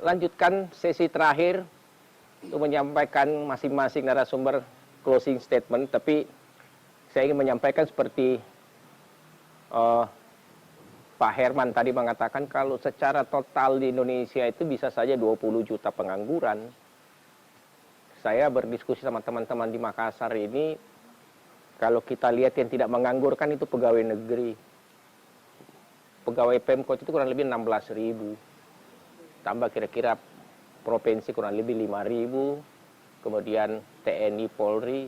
lanjutkan sesi terakhir untuk menyampaikan masing-masing narasumber closing statement, tapi saya ingin menyampaikan seperti Pak Herman tadi mengatakan kalau secara total di Indonesia itu bisa saja 20 juta pengangguran. Saya berdiskusi sama teman-teman di Makassar ini, kalau kita lihat yang tidak menganggurkan itu pegawai negeri. Pegawai Pemkot itu kurang lebih 16.000. Tambah kira-kira provinsi kurang lebih 5.000. Kemudian TNI, Polri.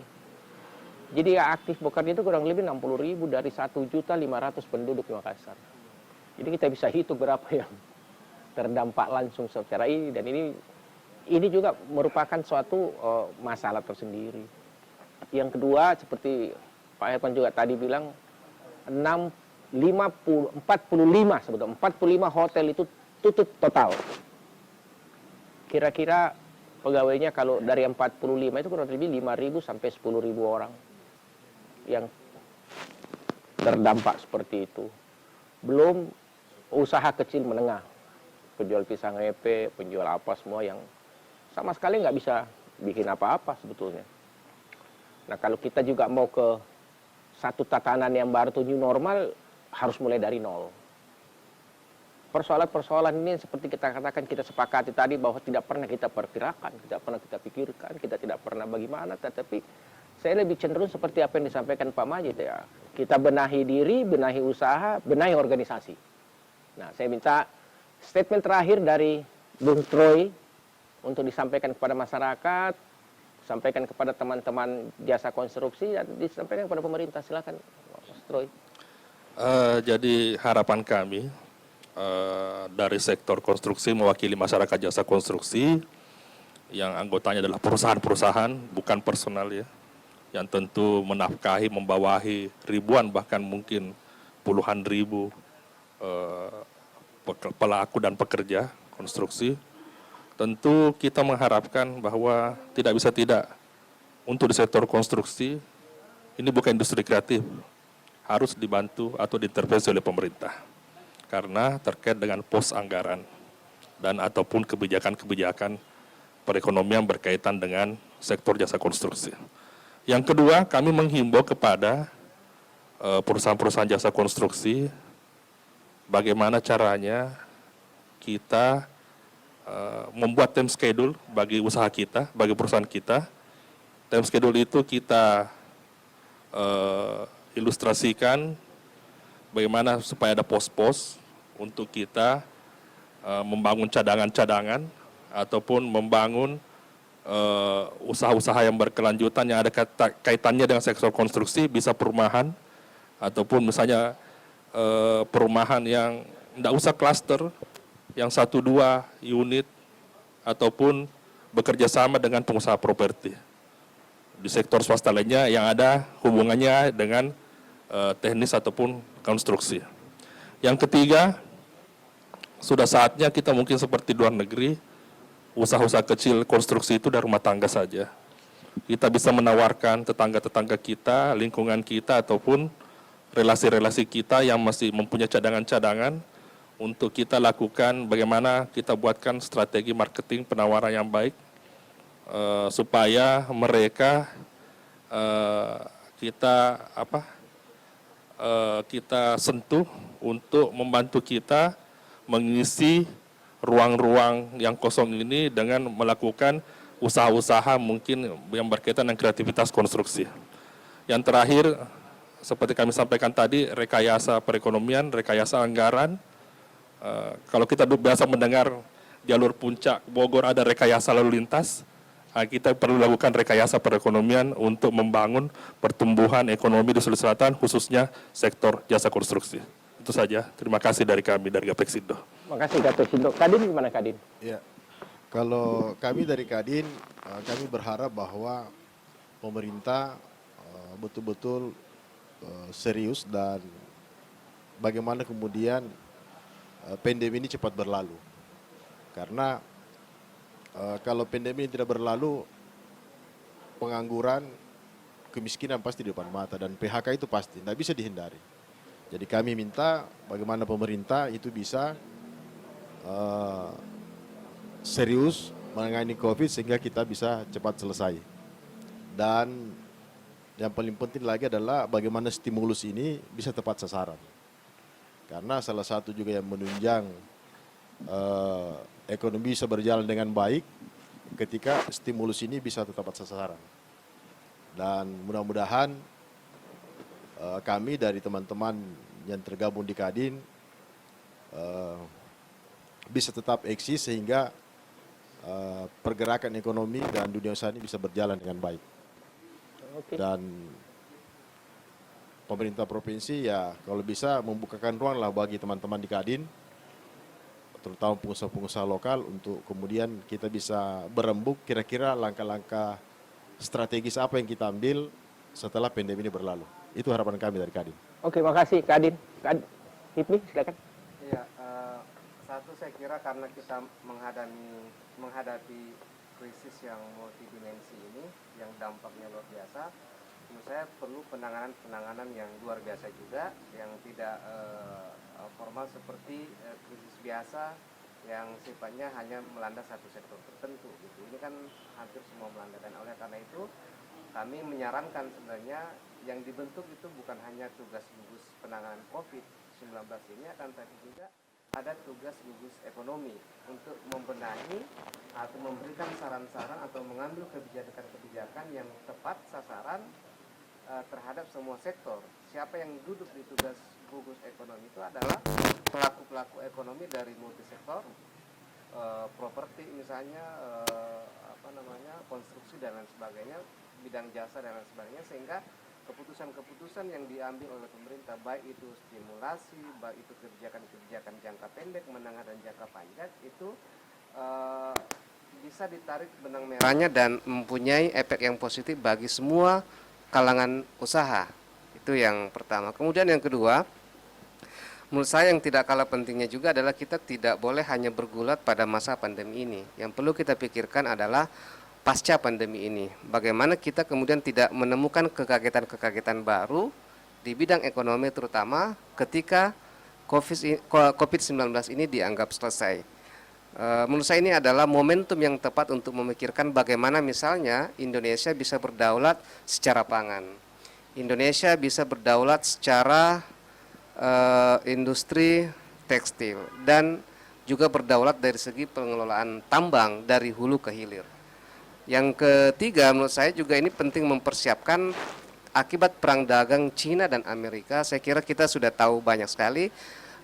Jadi yang aktif bekerja itu kurang lebih 60.000 dari 1.500.000 penduduk di Makassar. Jadi kita bisa hitung berapa yang terdampak langsung secara ini. Dan ini juga merupakan suatu masalah tersendiri. Yang kedua, seperti Pak Herman juga tadi bilang, 45 sebetulnya 45 hotel itu tutup total. Kira-kira pegawainya kalau dari 45 itu kurang lebih 5.000 sampai 10.000 orang yang terdampak seperti itu. Belum usaha kecil menengah, penjual pisang epe, penjual apa semua yang sama sekali nggak bisa bikin apa-apa sebetulnya. Nah kalau kita juga mau ke satu tatanan yang baru, new normal, harus mulai dari nol. Persoalan-persoalan ini seperti kita katakan, kita sepakati tadi bahwa tidak pernah kita perkirakan, tidak pernah kita pikirkan, kita tidak pernah bagaimana, tetapi saya lebih cenderung seperti apa yang disampaikan Pak Majid ya. Kita benahi diri, benahi usaha, benahi organisasi. Nah, saya minta statement terakhir dari Bung Troy untuk disampaikan kepada masyarakat, sampaikan kepada teman-teman jasa konstruksi, dan disampaikan kepada pemerintah. Silakan, Mas Troy. Jadi harapan kami dari sektor konstruksi mewakili masyarakat jasa konstruksi yang anggotanya adalah perusahaan-perusahaan, bukan personal ya, yang tentu menafkahi, membawahi ribuan bahkan mungkin puluhan ribu pelaku dan pekerja konstruksi. Tentu kita mengharapkan bahwa tidak bisa tidak untuk di sektor konstruksi ini bukan industri kreatif, harus dibantu atau diintervensi oleh pemerintah karena terkait dengan pos anggaran dan ataupun kebijakan-kebijakan perekonomian berkaitan dengan sektor jasa konstruksi. Yang kedua, kami menghimbau kepada perusahaan-perusahaan jasa konstruksi bagaimana caranya kita membuat time schedule bagi usaha kita, bagi perusahaan kita. Time schedule itu kita ilustrasikan bagaimana supaya ada pos-pos untuk kita membangun cadangan-cadangan ataupun membangun usaha-usaha yang berkelanjutan yang ada kaitannya dengan sektor konstruksi, bisa perumahan ataupun misalnya perumahan yang tidak usah klaster, yang 1-2 unit ataupun bekerja sama dengan pengusaha properti. Di sektor swasta lainnya yang ada hubungannya dengan teknis ataupun konstruksi. Yang ketiga, sudah saatnya kita mungkin seperti luar negeri, usaha-usaha kecil konstruksi itu dari rumah tangga saja. Kita bisa menawarkan tetangga-tetangga kita, lingkungan kita, ataupun relasi-relasi kita yang masih mempunyai cadangan-cadangan untuk kita lakukan bagaimana kita buatkan strategi marketing penawaran yang baik supaya mereka kita sentuh untuk membantu kita mengisi ruang-ruang yang kosong ini dengan melakukan usaha-usaha mungkin yang berkaitan dengan kreativitas konstruksi. Yang terakhir, seperti kami sampaikan tadi, rekayasa perekonomian, rekayasa anggaran. Kalau kita biasa mendengar jalur puncak Bogor ada rekayasa lalu lintas, kita perlu lakukan rekayasa perekonomian untuk membangun pertumbuhan ekonomi di Sulawesi Selatan, khususnya sektor jasa konstruksi. Itu saja. Terima kasih dari kami, dari Gapeksindo. Terima kasih, Gatoksindo. Kadin gimana, Kadin? Ya, kalau kami dari Kadin, kami berharap bahwa pemerintah betul-betul serius dan bagaimana kemudian pandemi ini cepat berlalu. Karena kalau pandemi ini tidak berlalu, pengangguran, kemiskinan pasti di depan mata, dan PHK itu pasti, tidak bisa dihindari. Jadi kami minta bagaimana pemerintah itu bisa serius menangani COVID sehingga kita bisa cepat selesai. Dan yang paling penting lagi adalah bagaimana stimulus ini bisa tepat sasaran. Karena salah satu juga yang menunjang ekonomi bisa berjalan dengan baik ketika stimulus ini bisa tepat sasaran. Dan mudah-mudahan kami dari teman-teman yang tergabung di Kadin bisa tetap eksis sehingga pergerakan ekonomi dan dunia usaha ini bisa berjalan dengan baik. Oke. Dan pemerintah provinsi ya kalau bisa membukakan ruang lah bagi teman-teman di Kadin, terutama pengusaha-pengusaha lokal untuk kemudian kita bisa berembuk kira-kira langkah-langkah strategis apa yang kita ambil setelah pandemi ini berlalu. Itu harapan kami dari Kadin. Oke, makasih Kadin. Hipmi, silakan. Iya, satu saya kira karena kita menghadapi krisis yang multidimensi ini, yang dampaknya luar biasa, menurut saya perlu penanganan yang luar biasa juga, yang tidak formal seperti krisis biasa yang sifatnya hanya melanda satu sektor tertentu. Gitu. Ini kan hampir semua melanda, dan oleh karena itu kami menyarankan sebenarnya yang dibentuk itu bukan hanya tugas gugus penanganan COVID-19 ini, akan tapi juga ada tugas gugus ekonomi untuk membenahi atau memberikan saran-saran atau mengambil kebijakan-kebijakan yang tepat sasaran terhadap semua sektor. Siapa yang duduk di tugas gugus ekonomi itu adalah pelaku-pelaku ekonomi dari multisektor, properti misalnya, konstruksi dan lain sebagainya, bidang jasa dan lain sebagainya, sehingga keputusan-keputusan yang diambil oleh pemerintah, baik itu stimulasi, baik itu kebijakan-kebijakan jangka pendek, menengah, dan jangka panjang, itu bisa ditarik benang merahnya dan mempunyai efek yang positif bagi semua kalangan usaha. Itu yang pertama. Kemudian yang kedua, menurut saya yang tidak kalah pentingnya juga adalah kita tidak boleh hanya bergulat pada masa pandemi ini. Yang perlu kita pikirkan adalah pasca pandemi ini, bagaimana kita kemudian tidak menemukan kekagetan-kekagetan baru di bidang ekonomi, terutama ketika COVID-19 ini dianggap selesai. Menurut saya ini adalah momentum yang tepat untuk memikirkan bagaimana misalnya Indonesia bisa berdaulat secara pangan, Indonesia bisa berdaulat secara industri tekstil, dan juga berdaulat dari segi pengelolaan tambang dari hulu ke hilir. Yang ketiga, menurut saya juga ini penting mempersiapkan akibat perang dagang Cina dan Amerika. Saya kira kita sudah tahu banyak sekali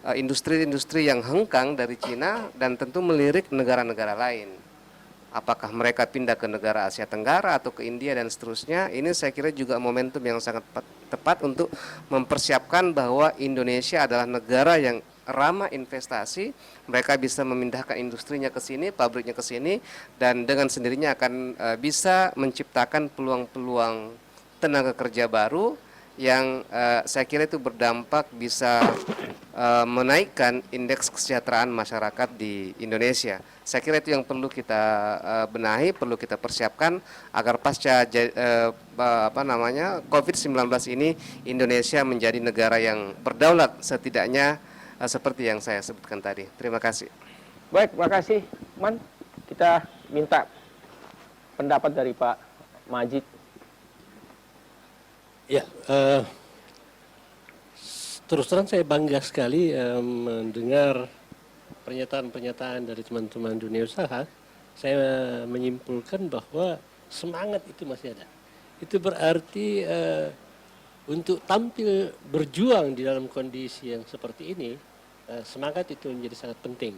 industri-industri yang hengkang dari Cina dan tentu melirik negara-negara lain. Apakah mereka pindah ke negara Asia Tenggara atau ke India dan seterusnya. Ini saya kira juga momentum yang sangat tepat untuk mempersiapkan bahwa Indonesia adalah negara yang ramah investasi. Mereka bisa memindahkan industrinya ke sini, pabriknya ke sini, dan dengan sendirinya akan bisa menciptakan peluang-peluang tenaga kerja baru yang saya kira itu berdampak bisa menaikkan indeks kesejahteraan masyarakat di Indonesia. Saya kira itu yang perlu kita benahi, perlu kita persiapkan agar pasca COVID-19 ini Indonesia menjadi negara yang berdaulat, setidaknya seperti yang saya sebutkan tadi. Terima kasih. Baik, makasih Man. Kita minta pendapat dari Pak Majid. Ya, terus terang saya bangga sekali mendengar pernyataan-pernyataan dari teman-teman dunia usaha. Saya menyimpulkan bahwa semangat itu masih ada. Itu berarti untuk tampil berjuang di dalam kondisi yang seperti ini, semangat itu menjadi sangat penting.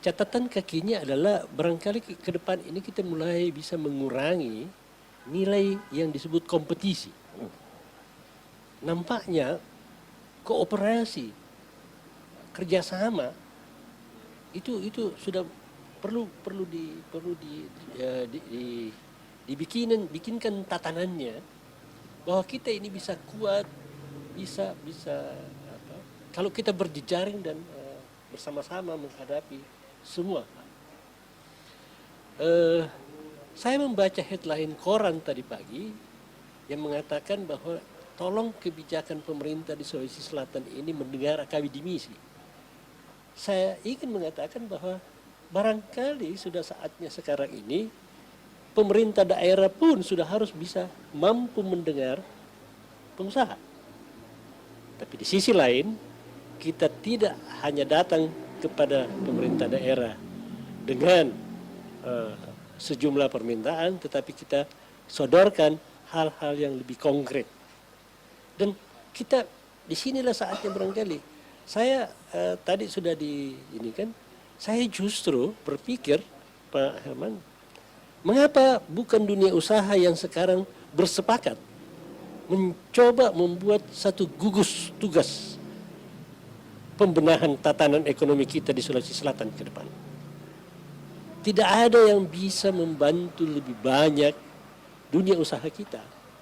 Catatan kakinya adalah barangkali ke depan ini kita mulai bisa mengurangi nilai yang disebut kompetisi. Nampaknya kooperasi, kerjasama itu sudah perlu dibikinkan tatanannya bahwa kita ini bisa kuat, bisa kalau kita berjejaring dan bersama-sama menghadapi semua. Saya membaca headline koran tadi pagi yang mengatakan bahwa tolong kebijakan pemerintah di Sulawesi Selatan ini mendengar akademisi. Saya ingin mengatakan bahwa barangkali sudah saatnya sekarang ini pemerintah daerah pun sudah harus bisa mampu mendengar pengusaha. Tapi di sisi lain, kita tidak hanya datang kepada pemerintah daerah dengan sejumlah permintaan, tetapi kita sodorkan hal-hal yang lebih konkret. Dan kita disinilah saatnya barangkali. Saya tadi sudah ini kan, saya justru berpikir, Pak Herman, mengapa bukan dunia usaha yang sekarang bersepakat mencoba membuat satu gugus tugas pembenahan tatanan ekonomi kita di Sulawesi Selatan ke depan. Tidak ada yang bisa membantu lebih banyak dunia usaha kita,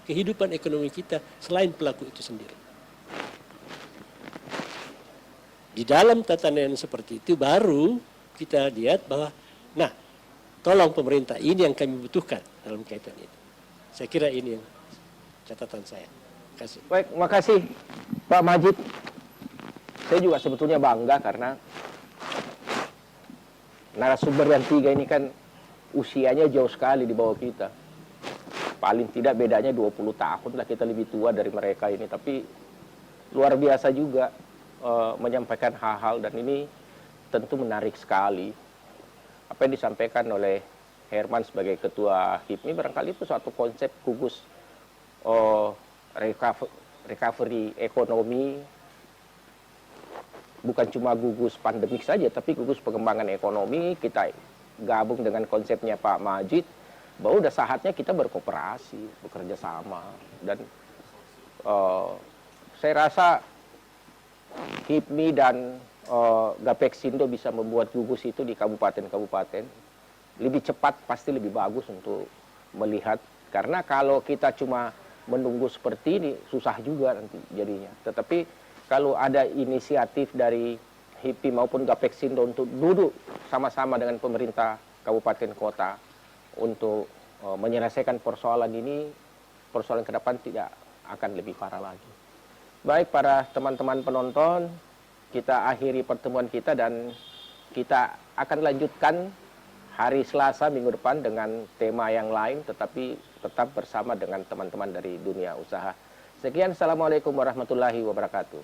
kehidupan ekonomi kita selain pelaku itu sendiri. Di dalam tatanan seperti itu baru kita lihat bahwa, nah, tolong pemerintah, ini yang kami butuhkan dalam kaitan ini. Saya kira ini yang catatan saya. Terima kasih. Baik, makasih Pak Majid. Saya juga sebetulnya bangga karena narasumber yang tiga ini kan usianya jauh sekali di bawah kita. Paling tidak bedanya 20 tahun lah, kita lebih tua dari mereka ini. Tapi luar biasa juga menyampaikan hal-hal, dan ini tentu menarik sekali. Apa yang disampaikan oleh Herman sebagai ketua HIPMI barangkali itu suatu konsep gugus recovery ekonomi, bukan cuma gugus pandemik saja, tapi gugus pengembangan ekonomi. Kita gabung dengan konsepnya Pak Majid, bahwa udah saatnya kita berkooperasi, bekerja sama. Dan saya rasa HIPMI dan Gapexindo bisa membuat gugus itu di kabupaten-kabupaten. Lebih cepat pasti lebih bagus untuk melihat. Karena kalau kita cuma menunggu seperti ini, susah juga nanti jadinya. Tetapi kalau ada inisiatif dari HIPMI maupun Gapexindo untuk duduk sama-sama dengan pemerintah kabupaten kota untuk menyelesaikan persoalan ini, persoalan ke depan tidak akan lebih parah lagi. Baik, para teman-teman penonton, kita akhiri pertemuan kita dan kita akan lanjutkan hari Selasa minggu depan dengan tema yang lain, tetapi tetap bersama dengan teman-teman dari dunia usaha. Sekian, Assalamualaikum warahmatullahi wabarakatuh.